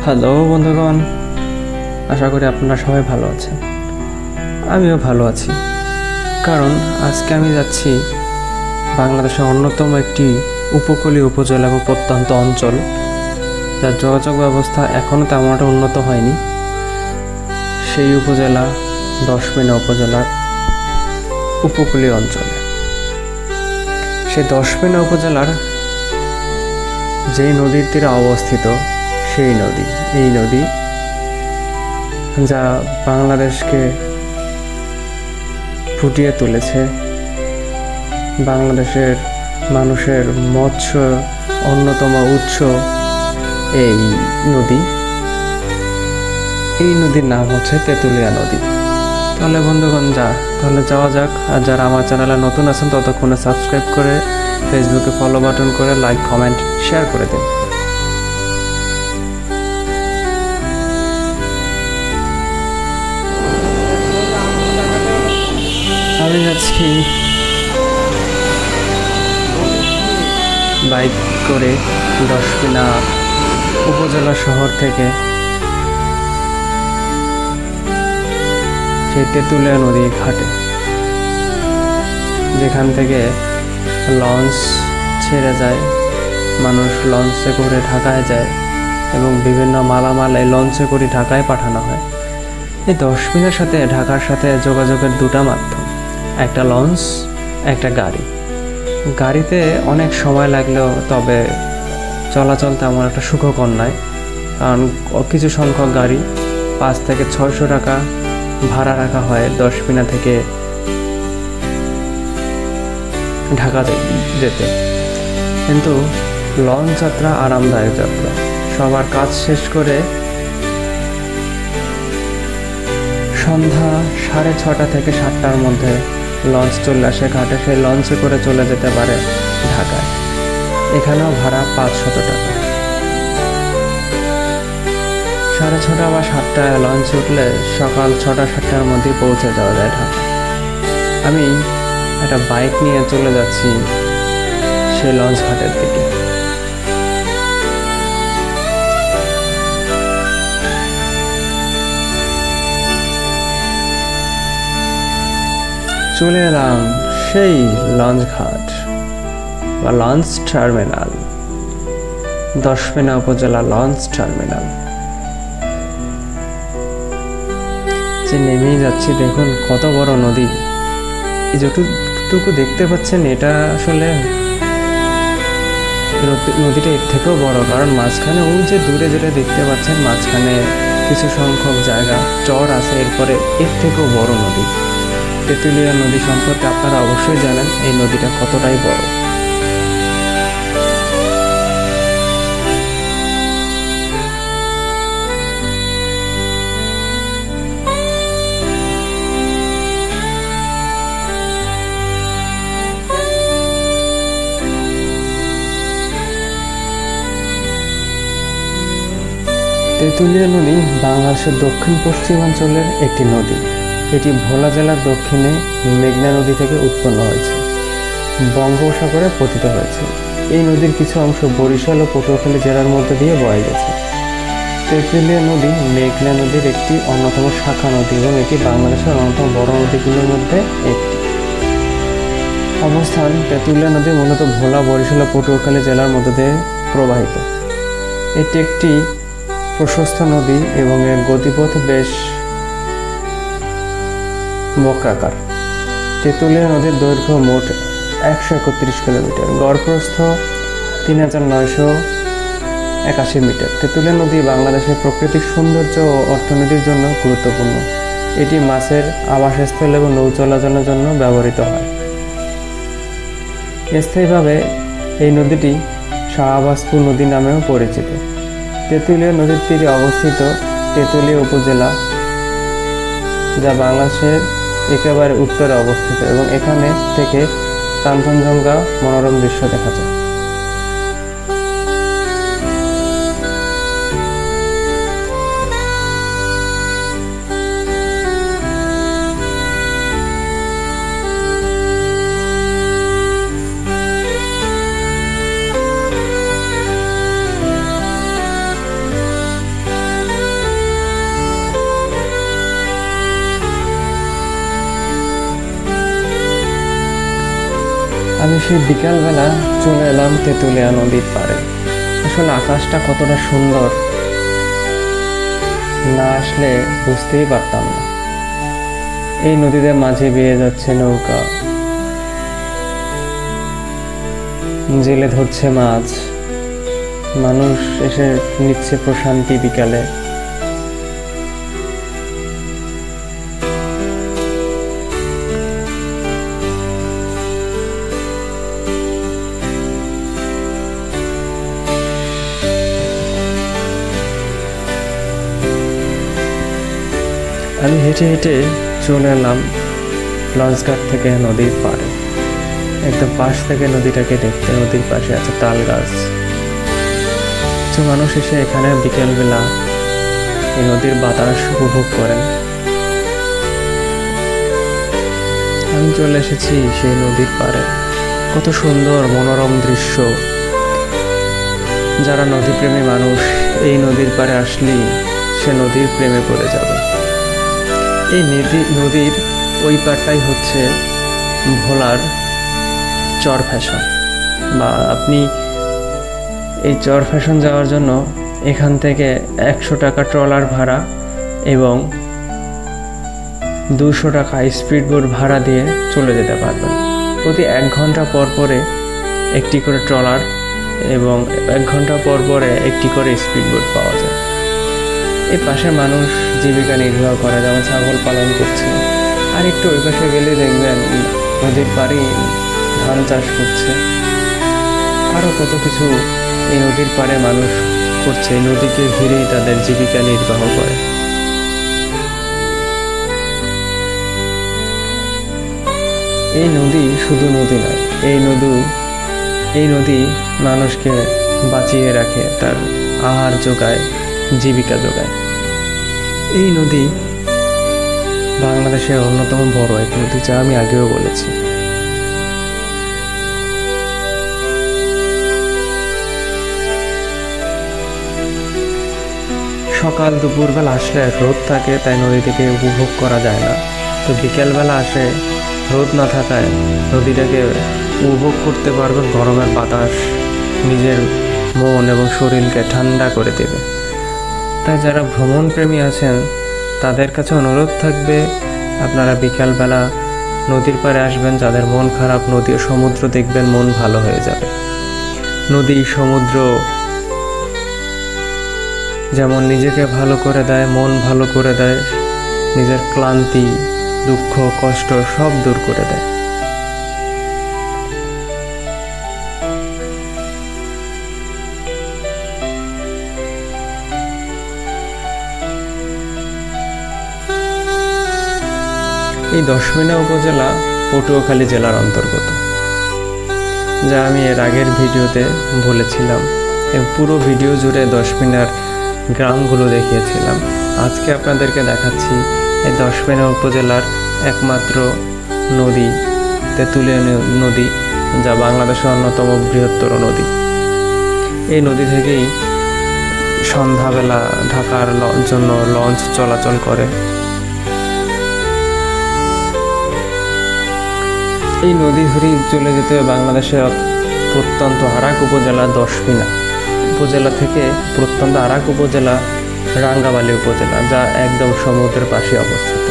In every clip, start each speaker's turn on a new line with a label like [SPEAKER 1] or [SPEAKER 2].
[SPEAKER 1] Hello বন্ধুগণ, আশা করি আপনারা সবাই ভালো আছেন। আমিও ভালো আছি, কারণ আজকে আমি যাচ্ছি বাংলাদেশের অন্যতম একটি উপকূলীয় উপজেলা এবং প্রত্যন্ত অঞ্চল, যার যোগাযোগ ব্যবস্থা এখনও তেমন একটা উন্নত হয়নি। সেই উপজেলা দশমিনা উপজেলার উপকূলীয় অঞ্চলে। সেই দশমিনা উপজেলার যেই নদীর তীরে অবস্থিত এই নদী যা বাংলাদেশকে ফুটিয়ে তুলেছে, বাংলাদেশের মানুষের মৎস্য অন্যতম উৎস এই নদীর নাম হচ্ছে তেঁতুলিয়া নদী। তাহলে বন্ধুগণ যাওয়া যাক। আর যারা আমার চ্যানেলে নতুন আছেন ততক্ষণে সাবস্ক্রাইব করে ফেসবুকে ফলো বাটন করে লাইক কমেন্ট শেয়ার করে দিন। আমি যাচ্ছি বাইক করে দশমিনা উপজেলা শহর থেকে সেই তেঁতুলিয়া নদীর ঘাটে, যেখান থেকে লঞ্চ ছেড়ে যায়, মানুষ লঞ্চে করে ঢাকায় যায় এবং বিভিন্ন মালামাল এই লঞ্চে করে ঢাকায় পাঠানো হয়। এই দশমিনার সাথে ঢাকার সাথে যোগাযোগের দুটা মাধ্যম, একটা লঞ্চ, একটা গাড়ি। গাড়িতে অনেক সময় লাগলেও তবে চলাচল তেমন একটা সুখকর নয়, কারণ কিছু সংখ্যক গাড়ি 5 থেকে 600 টাকা ভাড়া রাখা হয় দশমিনা থেকে ঢাকা যেতে। কিন্তু লঞ্চ যাত্রা আরামদায়ক যাত্রা। সবার কাজ শেষ করে সন্ধ্যা 6:30 থেকে 7টার মধ্যে লঞ্চ চলে আসে ঘাটে। সেই লঞ্চে করে চলে যেতে পারে ঢাকায়। এখানেও ভাড়া 500 টাকা। 6:30 বা 7টায় লঞ্চে উঠলে সকাল 6টা-7টার মধ্যে পৌঁছে যাওয়া যায় ঢাকা। আমি একটা বাইক নিয়ে চলে যাচ্ছি সেই লঞ্চ ঘাটের দিকে। চলে এলাম সেই লঞ্চ ঘাট বা লঞ্চ টার্মিনাল, দশমিনা উপজেলা লঞ্চ টার্মিনাল। যে নেমেই যাচ্ছি, দেখুন কত বড় নদী। এই যতটুকু দেখতে পাচ্ছেন এটা আসলে নদীটা এর থেকেও বড়, কারণ মাঝখানে ওই যে দূরে যেটা দেখতে পাচ্ছেন মাঝখানে কিছু সংখ্যক জায়গা চর আছে। এরপরে এর থেকেও বড় নদী তেঁতুলিয়া নদী সম্পর্কে আপনারা অবশ্যই জানেন এই নদীটা কতটাই বড়। তেঁতুলিয়া নদী বাংলাদেশের দক্ষিণ পশ্চিমাঞ্চলের একটি নদী। এটি ভোলা জেলার দক্ষিণে মেঘনা নদী থেকে উৎপন্ন হয়েছে, বঙ্গোপসাগরে পতিত হয়েছে। এই নদীর কিছু অংশ বরিশাল ও পটুয়াখালী জেলার মধ্যে দিয়ে বয়ে গেছে। তেঁতুলিয়া নদী মেঘনা নদীর একটি অন্যতম শাখা নদী এবং এটি বাংলাদেশের অন্যতম বড় নদীগুলোর মধ্যে একটি। অবস্থান: তেঁতুলিয়া নদী মূলত ভোলা, বরিশাল ও পটুয়াখালী জেলার মধ্যে দিয়ে প্রবাহিত। এটি একটি প্রশস্ত নদী এবং এর গতিপথ বেশ বক্রাকার। তেঁতুলিয়া নদীর দৈর্ঘ্য মোট 131 কিলোমিটার, গড় প্রস্থ 3981 মিটার। তেঁতুলিয়া নদী বাংলাদেশের প্রাকৃতিক সৌন্দর্য ও অর্থনীতির জন্য গুরুত্বপূর্ণ। এটি মাছের আবাসস্থল এবং নৌ চলাচলের জন্য ব্যবহৃত হয়। স্থায়ীভাবে এই নদীটি শাহবাজপুর নদী নামেও পরিচিত। তেঁতুলিয়া নদীর তীরে অবস্থিত তেঁতুলিয়া উপজেলা, যা বাংলাদেশের একেবারে উত্তরে অবস্থিত এবং এখানে থেকে কাঞ্চনজঙ্ঘা মনোরম দৃশ্য দেখা যায়। আমি সেই বিকালবেলা চলে এলাম তেঁতুলিয়া নদীর পাড়ে। আসলে আকাশটা কতটা সুন্দর না আসলে বুঝতেই পারতাম না। এই নদীতে মাঝে বেয়ে যাচ্ছে নৌকা, জেলে ধরছে মাছ, মানুষ এসে নিচ্ছে প্রশান্তি বিকালে। আমি হেঁটে হেঁটে চলে এলাম লঞ্চঘাট থেকে নদীর পাড়ে। একদম পাশ থেকে নদীটাকে দেখতে, নদীর পাশে আছে তাল গাছ। কিছু মানুষ এসে এখানে বিকেলবেলা এই নদীর বাতাস উপভোগ করেন। আমি চলে এসেছি সেই নদীর পাড়ে। কত সুন্দর মনোরম দৃশ্য। যারা নদীপ্রেমী মানুষ এই নদীর পাড়ে আসলেই সে নদীর প্রেমে পড়ে যাবে। এই নদীর ওই পাড়টাই হচ্ছে ভোলার চর ফ্যাশন, বা আপনি এই চর ফ্যাশন যাওয়ার জন্য এখান থেকে 100 টাকা ট্রলার ভাড়া এবং 200 টাকা স্পিড বোট ভাড়া দিয়ে চলে যেতে পারবেন। প্রতি 1 ঘন্টা পর পরে একটি করে ট্রলার এবং 1 ঘন্টা পর পরে একটি করে স্পিড বোট পাওয়া যায়। এই পাশে মানুষ জীবিকা নির্বাহ করে, যেমন ছাগল পালন করছে। আর একটু ওই পাশে গেলে দেখবেন নদীর পাড়ে ধান চাষ করছে। আরও কত কিছু এই নদীর পাড়ে মানুষ করছে। নদীকে ঘিরেই তাদের জীবিকা নির্বাহ করে। এই নদী শুধু নদী নয়, এই নদী মানুষকে বাঁচিয়ে রাখে, তার আহার যোগায়, জীবিকা যোগায়। এই নদী বাংলাদেশের অন্যতম বড় এক নদী, যা আমি আগেও বলেছি। সকাল দুপুরবেলা আসলে রোদ থাকে, তাই নদী থেকে উপভোগ করা যায় না। তো বিকেলবেলা আসে, রোদ না থাকায় নদীটাকে উপভোগ করতে পারবেন। গরমের বাতাস নিজের মন এবং শরীরকে ঠান্ডা করে দেবে। তাই যারা ভ্রমণপ্রেমী আছেন তাদের কাছে অনুরোধ থাকবে, আপনারা বিকালবেলা নদীর পাড়ে আসবেন। যাদের মন খারাপ, নদী ও সমুদ্র দেখবেন, মন ভালো হয়ে যাবে। নদী সমুদ্র যেমন নিজেকে ভালো করে দেয়, মন ভালো করে দেয়, নিজের ক্লান্তি, দুঃখ, কষ্ট সব দূর করে দেয়। এই দশমিনা উপজেলা পটুয়াখালী জেলার অন্তর্গত, যা আমি এর আগের ভিডিওতে বলেছিলাম এবং পুরো ভিডিও জুড়ে দশমিনার গ্রামগুলো দেখিয়েছিলাম। আজকে আপনাদেরকে দেখাচ্ছি এই দশমিনা উপজেলার একমাত্র নদী, তেঁতুলিয়া নদী, যা বাংলাদেশের অন্যতম বৃহত্তর নদী। এই নদী থেকেই সন্ধ্যাবেলা ঢাকার জন্য লঞ্চ চলাচল করে। এই নদী ধরেই চলে যেতে হবে বাংলাদেশের প্রত্যন্ত আরাক উপজেলা দশমিনা উপজেলা থেকে প্রত্যন্ত আরাক উপজেলা রাঙ্গামালী উপজেলা, যা একদম সমুদ্রের পাশে অবস্থিত।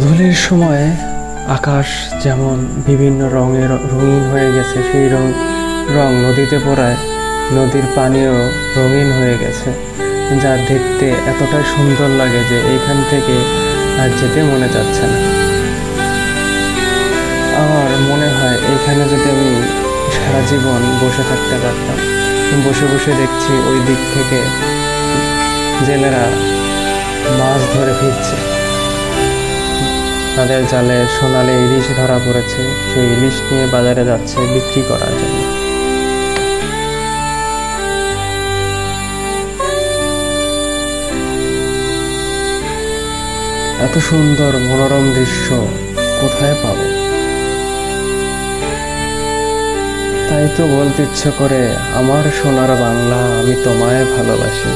[SPEAKER 1] গোধূলির সময় আকাশ যেমন বিভিন্ন রঙিন হয়ে গেছে, সেই রং নদীতে পড়ায় নদীর পানিও রঙিন হয়ে গেছে, যা দেখতে এতটাই সুন্দর লাগে যে এইখান থেকে আর যেতে মনে যাচ্ছে না। আমার মনে হয় এইখানে যদি আমি সারা জীবন বসে থাকতে পারতাম। বসে বসে দেখছি ওই দিক থেকে জেলেরা মাছ ধরে ফিরছে, তাদের জালে সোনালি ইলিশ ধরা পড়েছে, সেই ইলিশ নিয়ে বাজারে যাচ্ছে বিক্রি করার জন্য। এত সুন্দর মনোরম দৃশ্য কোথায় পাবো? তাই তো বলতে ইচ্ছে করে, আমার সোনার বাংলা আমি তোমায় ভালোবাসি,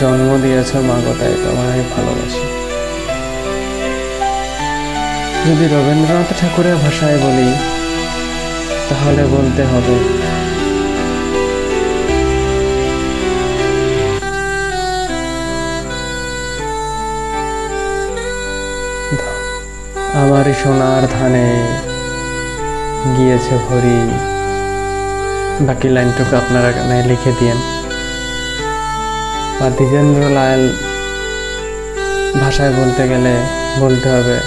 [SPEAKER 1] জন্ম দিয়েছ মাগো তাই তোমায় ভালোবাসি। যদি রবীন্দ্রনাথ ঠাকুরের ভাষায় বলি তাহলে বলতে হবে, আমারই সোনার ধানে গিয়েছে ভরি। বাকি লাইনটুকু আপনারা লিখে দিয়েন। বা দ্বিজেন্দ্রলাল ভাষায় বলতে গেলে বলতে হবে,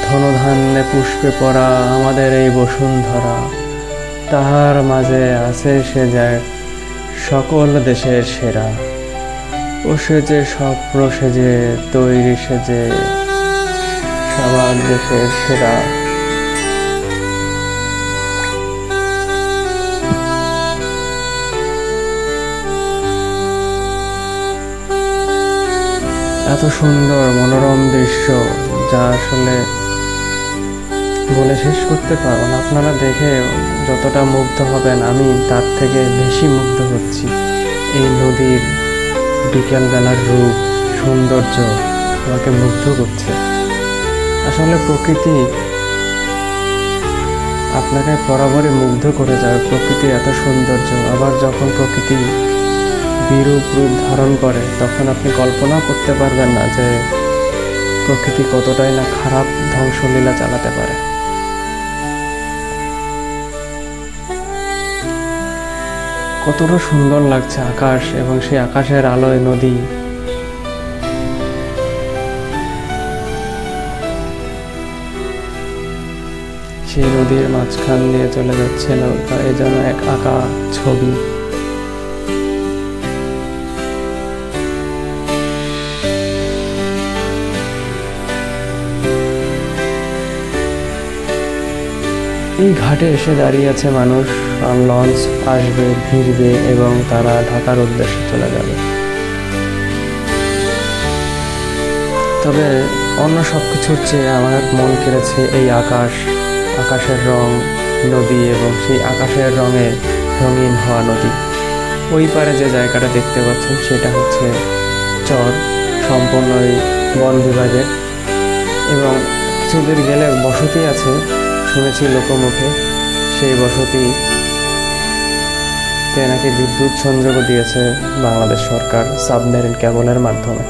[SPEAKER 1] ধনধান্যে পুষ্পে পরা আমাদের এই বসুন্ধরা, তাহার মাঝে আছে সে যায় সকল দেশের সেরা। ও সেজে স্বপ্ন সেজে তৈরি সেজে সবার দেশের সেরা। এত সুন্দর মনোরম দৃশ্য যা আসলে বলে শেষ করতে পারবো না। আপনারা দেখে যতটা মুগ্ধ হবেন, আমি তার থেকে বেশি মুগ্ধ হচ্ছি। এই নদীর বিকেলবেলার রূপ সৌন্দর্য আমাকে মুগ্ধ করছে। আসলে প্রকৃতি আপনাকে বরাবরই মুগ্ধ করে যাবে। প্রকৃতির এত সৌন্দর্য, আবার যখন প্রকৃতি বিরূপ রূপ ধারণ করে তখন আপনি কল্পনা করতে পারবেন না যে প্রকৃতি কতটাই না খারাপ ধ্বংসলীলা চালাতে পারে। কতটা সুন্দর লাগছে আকাশ, এবং সেই আকাশের আলোয় নদী। সেই নদীর মাঝখান দিয়ে চলে যাচ্ছে নৌকা, এ যেন এক আঁকা ছবি। এই ঘাটে এসে দাঁড়িয়ে আছে মানুষ, আর লঞ্চ আসবে, ভিড়বে এবং তারা ঢাকার উদ্দেশ্যে চলে যাবে। তবে অন্য সবকিছুর চেয়ে আমার মন কেড়েছে এই আকাশের রং, নদী এবং সেই আকাশের রঙে রঙিন হওয়া নদী। ওই পারে যে জায়গাটা দেখতে পাচ্ছেন সেটা হচ্ছে চর, সম্পূর্ণই বন বিভাগের, এবং কিছু দূর গেলে বসতি আছে শুনেছি লোকমুখে। সেই বসতিতে নাকি বিদ্যুৎ সংযোগও দিয়েছে বাংলাদেশ সরকার সাবমেরিন কেবলের মাধ্যমে।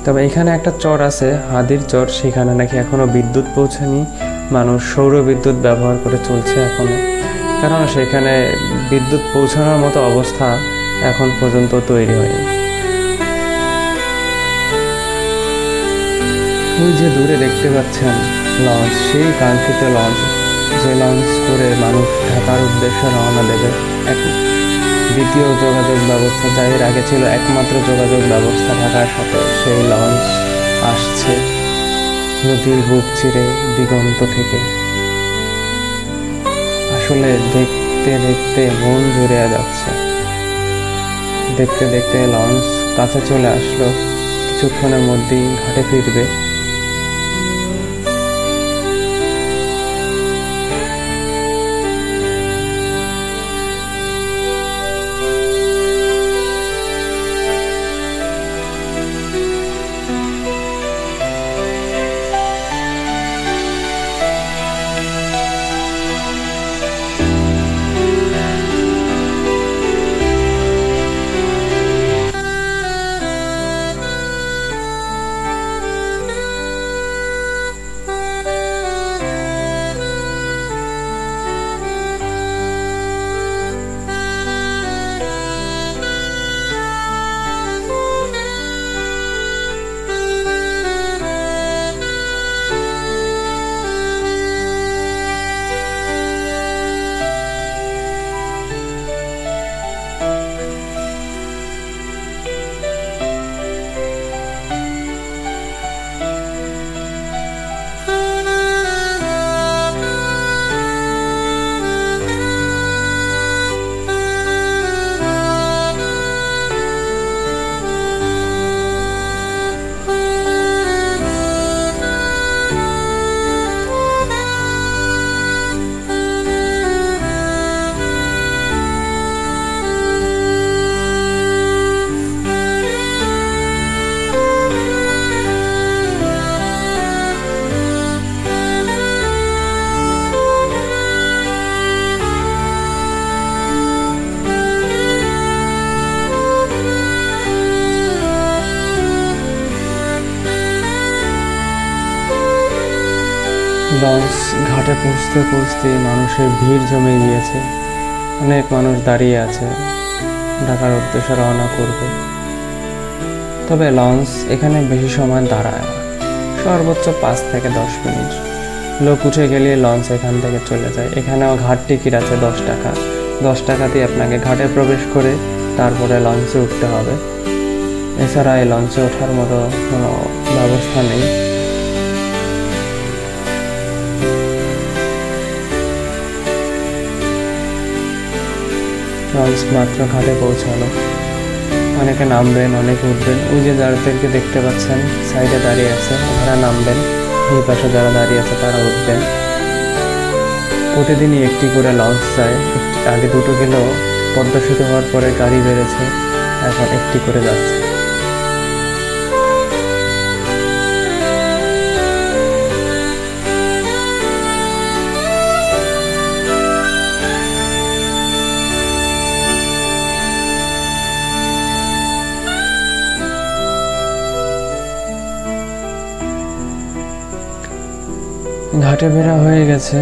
[SPEAKER 1] তবে এখানে একটা চর আছে, হাদির চর, সেখানে নাকি এখনো বিদ্যুৎ পৌঁছায়নি। মানুষ সৌর বিদ্যুৎ ব্যবহার করে চলছে এখনো, কারণ সেখানে বিদ্যুৎ পৌঁছানোর মতো অবস্থা এখন পর্যন্ত তৈরি হয়নি। ওই যে দূরে দেখতে পাচ্ছেন লঞ্চ, সেই কাঙ্ক্ষিত লঞ্চ, যে লঞ্চ করে মানুষ ঢাকার উদ্দেশ্যে রওনা দেবে। এক দ্বিতীয় যোগাযোগ ব্যবস্থা, যা এর আগে ছিল একমাত্র যোগাযোগ ব্যবস্থা ঢাকার সাথে, সেই লঞ্চ আসছে নদীর বুক চিরে দিগন্ত থেকে। আসলে দেখতে দেখতে মন জুড়ে যাচ্ছে। দেখতে দেখতে লঞ্চ কাছে চলে আসলো, কিছুক্ষণের মধ্যেই ঘাটে ফিরবে। লঞ্চ ঘাটে পৌঁছতে পৌঁছতে মানুষের ভিড় জমে গিয়েছে। অনেক মানুষ দাঁড়িয়ে আছে, ঢাকার উদ্দেশ্যে রওনা করবে। তবে লঞ্চ এখানে বেশি সময় দাঁড়ায় না, সর্বোচ্চ 5 থেকে 10 মিনিট। লোক উঠে গেলে লঞ্চ এখান থেকে চলে যায়। এখানেও ঘাট টিকিট আছে 10 টাকা। 10 টাকা দিয়ে আপনাকে ঘাটে প্রবেশ করে তারপরে লঞ্চে উঠতে হবে। এছাড়া এই লঞ্চে ওঠার মতো কোনো ব্যবস্থা নেই। লঞ্চ মাত্র ঘাটে পৌঁছালো। অনেকে নামবেন, অনেকে উঠবেন। ওই যে যাদেরকে দেখতে পাচ্ছেন সাইডে দাঁড়িয়ে আছে, ওরা নামবেন। এই পাশে যারা দাঁড়িয়ে আছে তারা উঠবেন। প্রতিদিনই একটি করে লঞ্চ যায়। আগে দুটো গেলেও পদ্মা সেতু হওয়ার পরে গাড়ি বেড়েছে, এখন একটি করে যাচ্ছে। ঘাটে বেড়া হয়ে গেছে।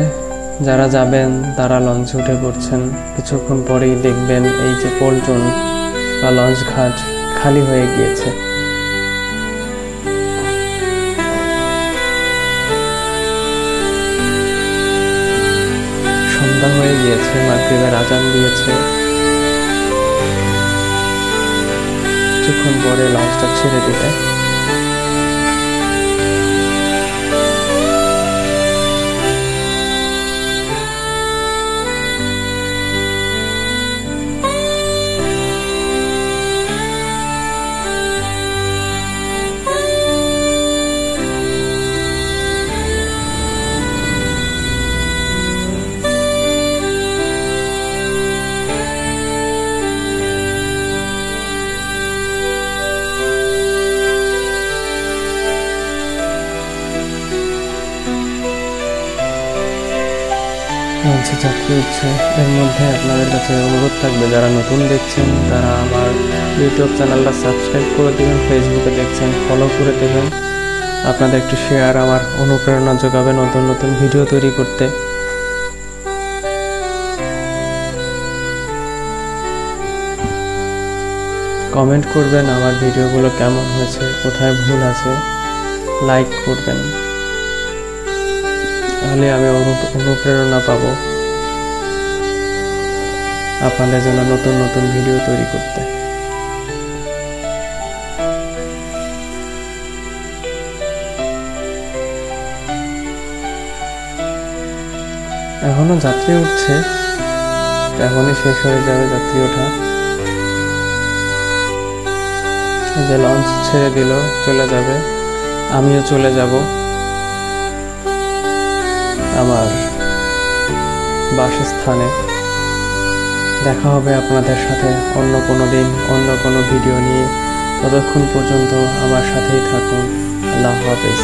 [SPEAKER 1] যারা যাবেন তারা লঞ্চে উঠে পড়ছেন। কিছুক্ষণ পরেই দেখবেন এই যে পল্টন বা লঞ্চ ঘাট খালি হয়ে গিয়েছে। সন্ধ্যা হয়ে গিয়েছে, মাগরিবের আজান দিয়েছে। কিছুক্ষণ পরে লঞ্চটা ছেড়ে দিবে। লঞ্চে যাত্রী উঠছে। এর মধ্যে আপনাদের কাছে অনুরোধ থাকবে, যারা নতুন দেখছেন তারা আমার ইউটিউব চ্যানেলটা সাবস্ক্রাইব করে দেবেন, ফেসবুকে দেখছেন ফলো করে দেবেন। আপনাদের একটু শেয়ার আমার অনুপ্রেরণা যোগাবে নতুন নতুন ভিডিও তৈরি করতে। কমেন্ট করবেন আমার ভিডিওগুলো কেমন হয়েছে, কোথায় ভুল আছে, লাইক করবেন, তাহলে আমি অনুপ্রেরণা পাবো আপনাদের জন্য নতুন নতুন ভিডিও তৈরি করতে। এখনো যাত্রী উঠছে, এখনই শেষ হয়ে যাবে যাত্রী ওঠা। এই যে লঞ্চ ছেড়ে দিল, চলে যাবে। আমিও চলে যাব আমার বাসস্থানে। দেখা হবে আপনাদের সাথে অন্য কোনো দিন, অন্য কোনো ভিডিও নিয়ে। ততক্ষণ পর্যন্ত আমার সাথেই থাকুন। আল্লাহ হাফেজ।